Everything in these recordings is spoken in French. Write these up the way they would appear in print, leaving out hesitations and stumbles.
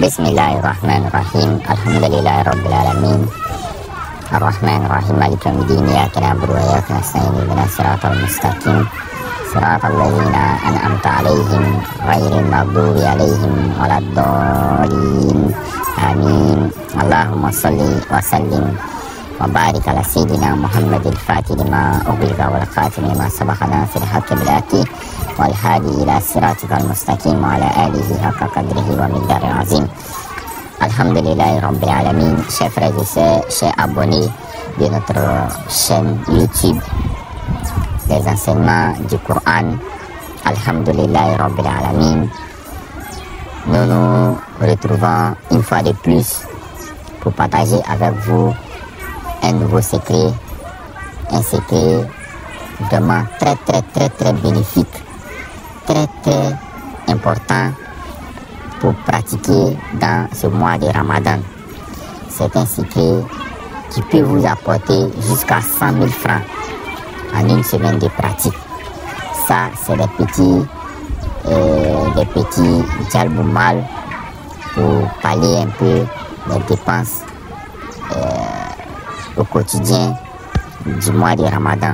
Bismillahirrahmanirrahim. Alhamdulillahirabbil Ar-Rahmanir-Rahim. Maliki yaumiddin. Iyyaka na'budu wa iyyaka nasta'in. Ihdinas siratal mustaqim. Siratal ladzina an'amta 'alaihim ghairil maghdubi 'alaihim waladdallin. Amin. Allahumma shalli wa sallim wa barik ala sayyidina Muhammadil Fatih lima ughliqa wal khatim lima sabaqa nasiril haqqi bil haqqi wal hadi ila siratikal mustaqim wa ala alihi haqqa qadrihi wa miqdaril azim. Alhamdulillahi Rabbil Alamin. Chers frères et sœurs, chers abonnés de notre chaîne YouTube des enseignements du Coran, Alhamdulillahi Rabbil Alamin, nous nous retrouvons une fois de plus pour partager avec vous un nouveau secret, un secret vraiment très bénéfique, très important pour pratiquer dans ce mois de Ramadan. C'est un secret qui peut vous apporter jusqu'à 100 000 francs en une semaine de pratique. Ça, c'est des petits jalboumal pour pallier un peu les dépenses au quotidien du mois de Ramadan.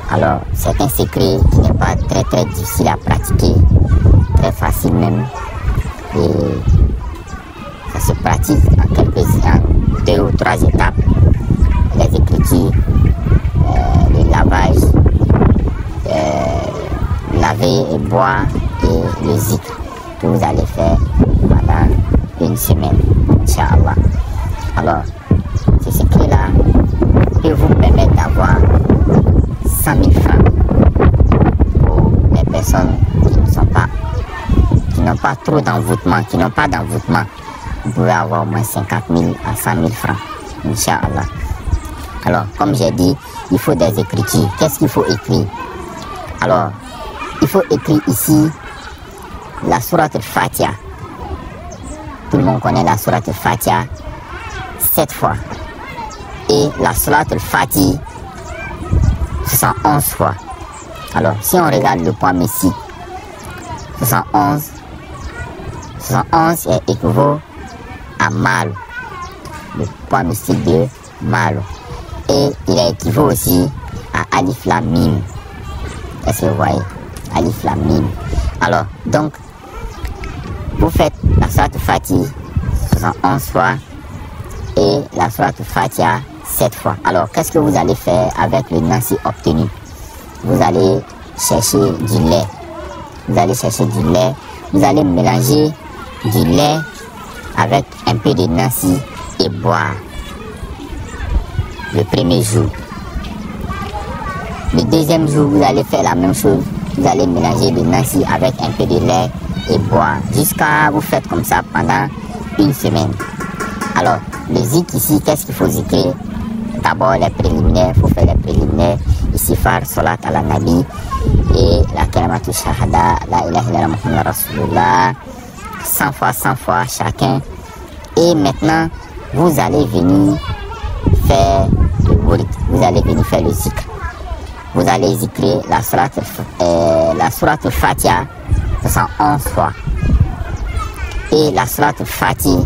Alors, c'est un secret qui n'est pas très difficile à pratiquer, très facile même. Et ça se pratique en 2 ou 3 étapes. Les écritures, le lavage, laver et boire et le zikr que vous allez faire pendant une semaine, Inch'Allah. Alors, ce secret-là peut vous permettre d'avoir 100 000 francs pour les personnes qui n'ont pas trop d'envoûtement, qui n'ont pas d'envoûtement. Vous pouvez avoir au moins 50 000 à 100 000 francs, Inch'Allah. Alors, comme j'ai dit, il faut des écritures. Qu'est-ce qu'il faut écrire? Alors, il faut écrire ici la sourate al-Fatiha. Tout le monde connaît la sourate al-Fatiha 7 fois. Et la sourate al-Fatiha 71 fois. Alors, si on regarde le poids mystique, 71 est équivaut à mal, le poids mystique de mal. Et il est équivaut aussi à Alif Lam Mim. Est-ce que vous voyez? Alif Lam Mim. Alors, donc, vous faites la sourate Fatiha 71 fois et la sourate Fatiha 7 fois. Alors, qu'est-ce que vous allez faire avec le nasi obtenu? Vous allez chercher du lait. Vous allez chercher du lait. Vous allez mélanger du lait avec un peu de nasi et boire. Le premier jour. Le deuxième jour, vous allez faire la même chose. Vous allez mélanger le nasi avec un peu de lait et boire. Jusqu'à vous faites comme ça pendant une semaine. Alors, le zik ici, qu'est-ce qu'il faut zikrer? D'abord les préliminaires, il faut faire les préliminaires. Istighfar, salat ala nabi et la kalimatu shahada, la ilaha illallah Muhammad Rasulullah, 100 fois chacun. Et maintenant, vous allez venir faire le wurid, vous allez venir faire le zikr. Vous allez zikrer la sourate Fatiha 111 fois et la sourate Fatiha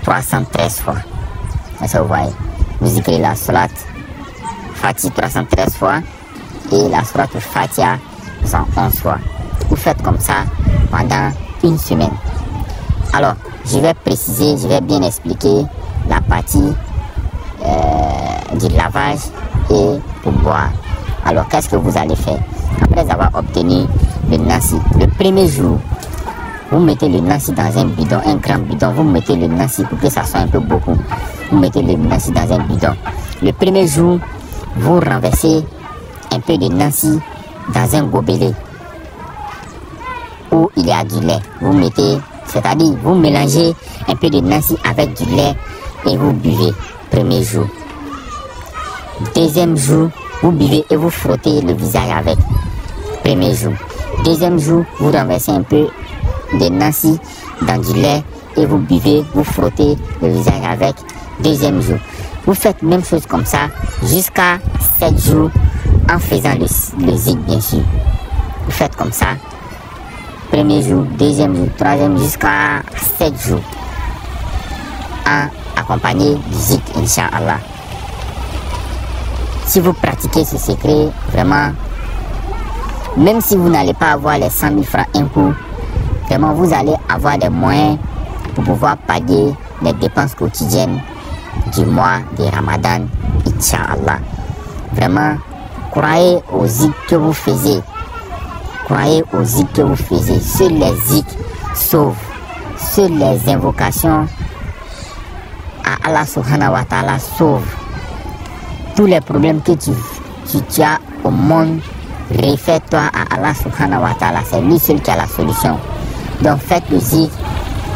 313 fois. Ça vous voyez, vous zikrez la sourate Fatiha 313 fois et la sourate Fatiha 111 fois. Vous faites comme ça pendant une semaine. Alors, je vais préciser, je vais bien expliquer la partie du lavage et pour boire. Alors, qu'est-ce que vous allez faire? Après avoir obtenu le nasi, le premier jour, vous mettez le nasi dans un bidon, un grand bidon. Vous mettez le nasi pour que ça soit un peu beaucoup. Vous mettez le nasi dans un bidon. Le premier jour, vous renversez un peu de nasi dans un gobelet où il y a du lait. Vous mettez, c'est-à-dire vous mélangez un peu de nasi avec du lait et vous buvez. Premier jour. Deuxième jour, vous buvez et vous frottez le visage avec. Premier jour. Deuxième jour, vous renversez un peu de nasi dans du lait et vous buvez, vous frottez le visage avec. Deuxième jour. Vous faites même chose comme ça jusqu'à 7 jours en faisant le zik bien sûr. Vous faites comme ça. Premier jour, deuxième jour, troisième jusqu'à 7 jours. Accompagné du zik, Inch'Allah. Si vous pratiquez ce secret, vraiment, même si vous n'allez pas avoir les 100 000 francs un coup, vraiment vous allez avoir des moyens pour pouvoir payer les dépenses quotidiennes du mois de Ramadan, Inch'Allah. Vraiment, croyez aux zik que vous faisiez. Croyez aux zik que vous faisiez. Seuls les zik sauvent. Seules les invocations à Allah subhanahu wa ta'ala sauvent. Tous les problèmes que tu as au monde, réfère-toi à Allah subhanahu wa ta'ala. C'est lui seul qui a la solution. Donc faites le zik.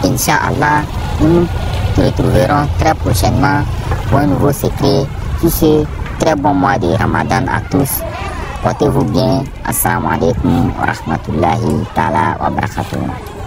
Inch'Allah, nous nous retrouverons très prochainement pour un nouveau secret. Sur ce très bon mois de Ramadan à tous. Portez-vous bien. Assalamu alaikum wa rahmatullahi ta'ala wa barakatuh.